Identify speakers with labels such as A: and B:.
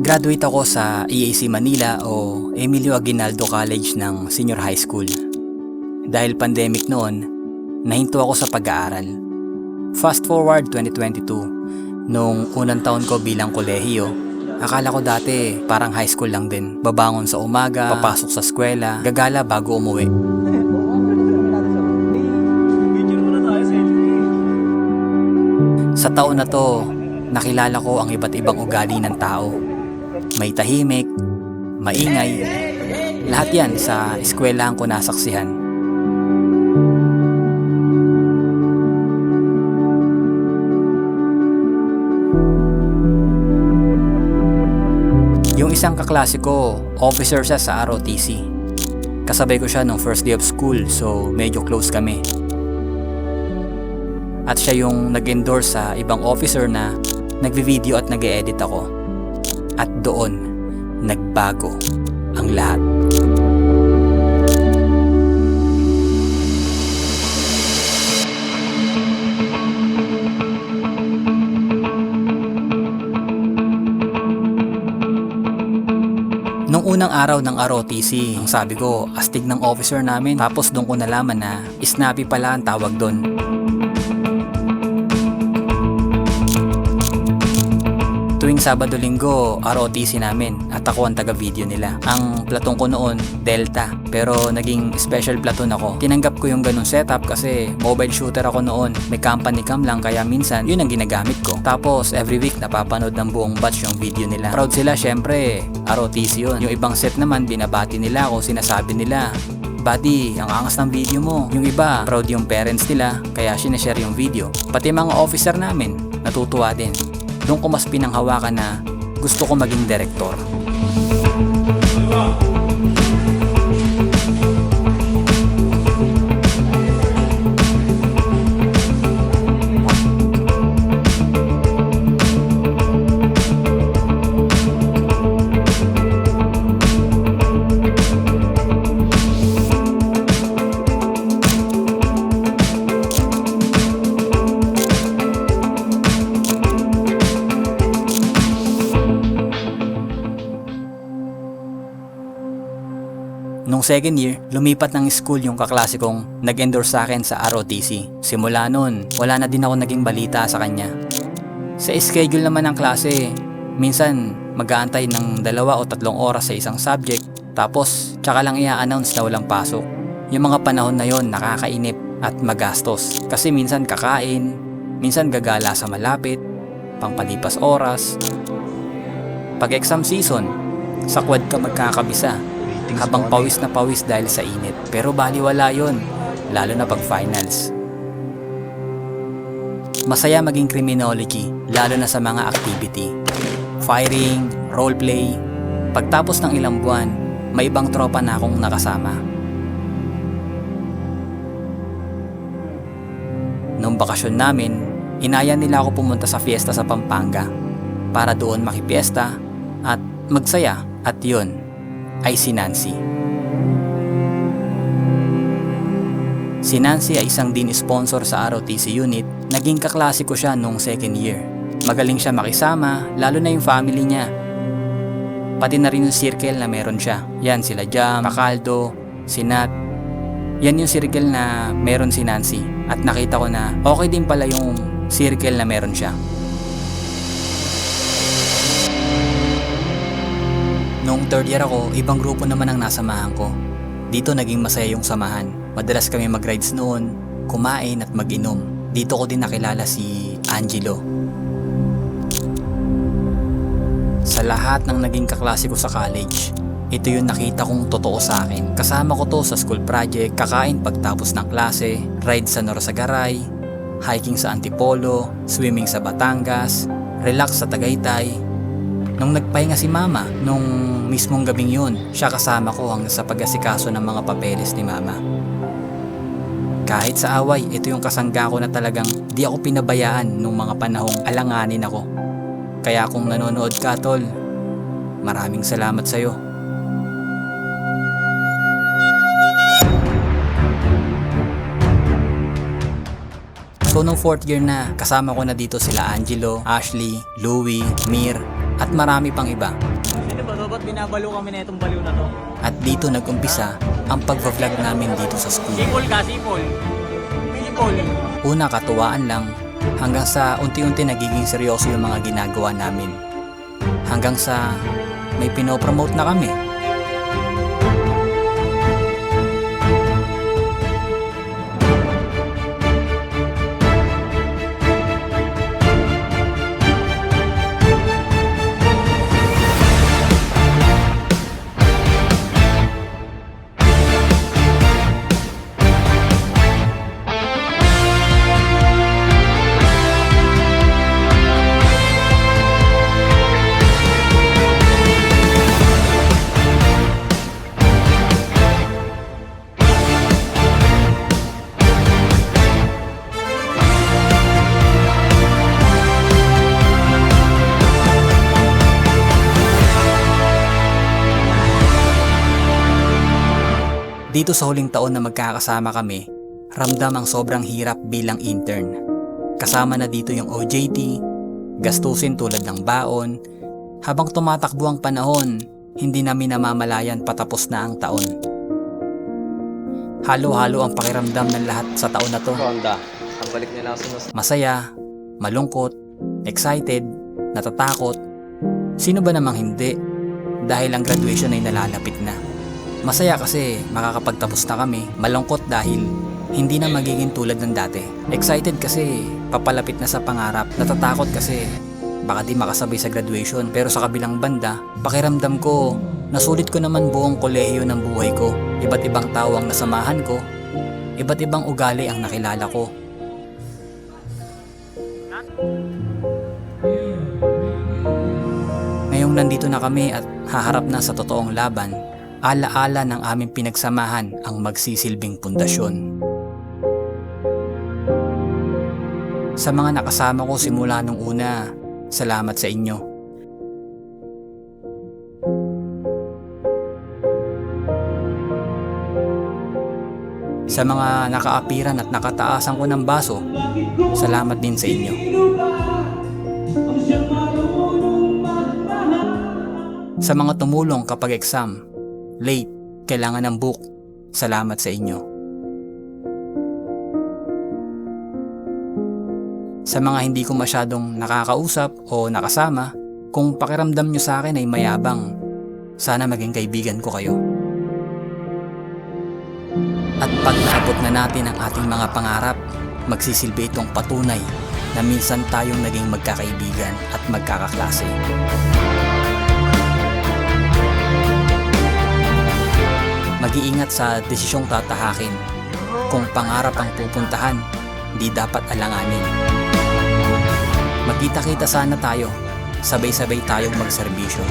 A: Graduate ako sa EAC Manila o Emilio Aguinaldo College ng Senior High School. Dahil pandemic noon, nahinto ako sa pag-aaral. Fast forward 2022, nung unang taon ko bilang kolehiyo, akala ko dati parang high school lang din. Babangon sa umaga, papasok sa eskwela, gagala bago umuwi. Sa taon na to, nakilala ko ang iba't ibang ugali ng tao. May tahimik, maingay, lahat yan sa eskwelahan ko nasaksihan. Yung isang kaklase ko, officer siya sa ROTC. Kasabay ko siya nung first day of school, so medyo close kami. At siya yung nag-endorse sa ibang officer na nagvi-video at nag-e-edit ako. At doon, nagbago ang lahat. Nung unang araw ng ROTC, ang sabi ko, astig ng officer namin. Tapos doon ko nalaman na snappy pala ang tawag doon. Tuwing Sabado-Linggo, ROTC namin at ako ang taga-video nila. Ang platon ko noon, Delta, pero naging special platon ako. Tinanggap ko yung ganun setup kasi mobile shooter ako noon. May company cam lang kaya minsan yun ang ginagamit ko. Tapos every week napapanood ng buong batch yung video nila. Proud sila syempre, ROTC yun. Yung ibang set naman binabati nila ako, sinasabi nila, "Buddy, ang angas ng video mo." Yung iba, proud yung parents nila kaya sinashare yung video. Pati mga officer namin, natutuwa din. Doon ko mas pinanghawakan na gusto ko maging direktor. Nung second year, lumipat ng school yung kaklase kong nag-endorse sa akin sa ROTC. Simula nun, wala na din ako naging balita sa kanya. Sa schedule naman ng klase, minsan mag-aantay ng 2 o 3 oras sa isang subject, tapos tsaka lang i-announce na walang pasok. Yung mga panahon na yon nakakainip at magastos. Kasi minsan kakain, minsan gagala sa malapit, pangpalipas oras. Pag exam season, sa quad ka magkakabisa habang pawis na pawis dahil sa init. Pero baliwala yon, lalo na pag finals. Masaya maging criminology, lalo na sa mga activity. Firing, roleplay. Pagtapos ng ilang buwan, may ibang tropa na akong nakasama. Nung bakasyon namin, inaya nila ako pumunta sa fiesta sa Pampanga para doon makipiesta at magsaya. At yun ay si Nancy. Si Nancy ay isang din sponsor sa ROTC unit. Naging kaklase ko siya nung second year. Magaling siya makisama, lalo na yung family niya. Pati na rin yung circle na meron siya. Yan sila Jam, Pakaldo, Sinat. Yan yung circle na meron si Nancy. At nakita ko na okay din pala yung circle na meron siya. Noong third year ako, ibang grupo naman ang nasamahan ko. Dito naging masaya yung samahan. Madalas kami mag-rides noon, kumain at mag-inom. Dito ko din nakilala si Angelo. Sa lahat ng naging kaklase ko sa college, ito yung nakita kong totoo sa akin. Kasama ko to sa school project, kakain pagtapos ng klase, ride sa Norsagaray, hiking sa Antipolo, swimming sa Batangas, relax sa Tagaytay. Nung nagpahinga si mama, nung mismong gabing yun, siya kasama ko hanggang sa pag-asikaso ng mga papeles ni mama. Kahit sa away, ito yung kasangga ko na talagang di ako pinabayaan nung mga panahong alanganin ako. Kaya kung nanonood ka tol, maraming salamat sa'yo. So nung fourth year na, kasama ko na dito sila Angelo, Ashley, Louie, Mir, at marami pang iba.
B: Sino ba to? Ba't binabalo kami na itong baliw na to?
A: At dito nag-umpisa ang pag-vlog namin dito sa school.
B: Sipol ka, sipol. Sipol.
A: Una katuwaan lang, hanggang sa unti-unti nagiging seryoso yung mga ginagawa namin. Hanggang sa may pinopromote na kami. Dito sa huling taon na magkakasama kami, ramdam ang sobrang hirap bilang intern. Kasama na dito yung OJT, gastusin tulad ng baon. Habang tumatakbo ang panahon, hindi namin namamalayan patapos na ang taon. Halo-halo ang pakiramdam ng lahat sa taon na to.
B: Honda. Ang balik nila sa
A: Masaya, malungkot, excited, natatakot. Sino ba namang hindi? Dahil ang graduation ay nalalapit na. Masaya kasi makakapagtapos na kami. Malungkot dahil hindi na magiging tulad ng dati. Excited kasi papalapit na sa pangarap. Natatakot kasi baka di makasabay sa graduation. Pero sa kabilang banda, pakiramdam ko, nasulit ko naman buong kolehiyo ng buhay ko. Iba't ibang tao ang nasamahan ko. Iba't ibang ugali ang nakilala ko. Ngayong nandito na kami at haharap na sa totoong laban, ala-ala ng aming pinagsamahan ang magsisilbing pundasyon. Sa mga nakasama ko simula nung una, salamat sa inyo. Sa mga nakaapiran at nakataasan ko ng baso, salamat din sa inyo. Sa mga tumulong kapag exam, late, kailangan ng book, salamat sa inyo. Sa mga hindi ko masyadong nakakausap o nakasama, kung pakiramdam nyo sa akin ay mayabang, sana maging kaibigan ko kayo. At pag naabot na natin ang ating mga pangarap, magsisilbi itong patunay na minsan tayong naging magkakaibigan at magkakaklase. Mag-iingat sa desisyong tatahakin. Kung pangarap ang pupuntahan, di dapat alanganin. Magkita-kita sana tayo, sabay-sabay tayong magserbisyo.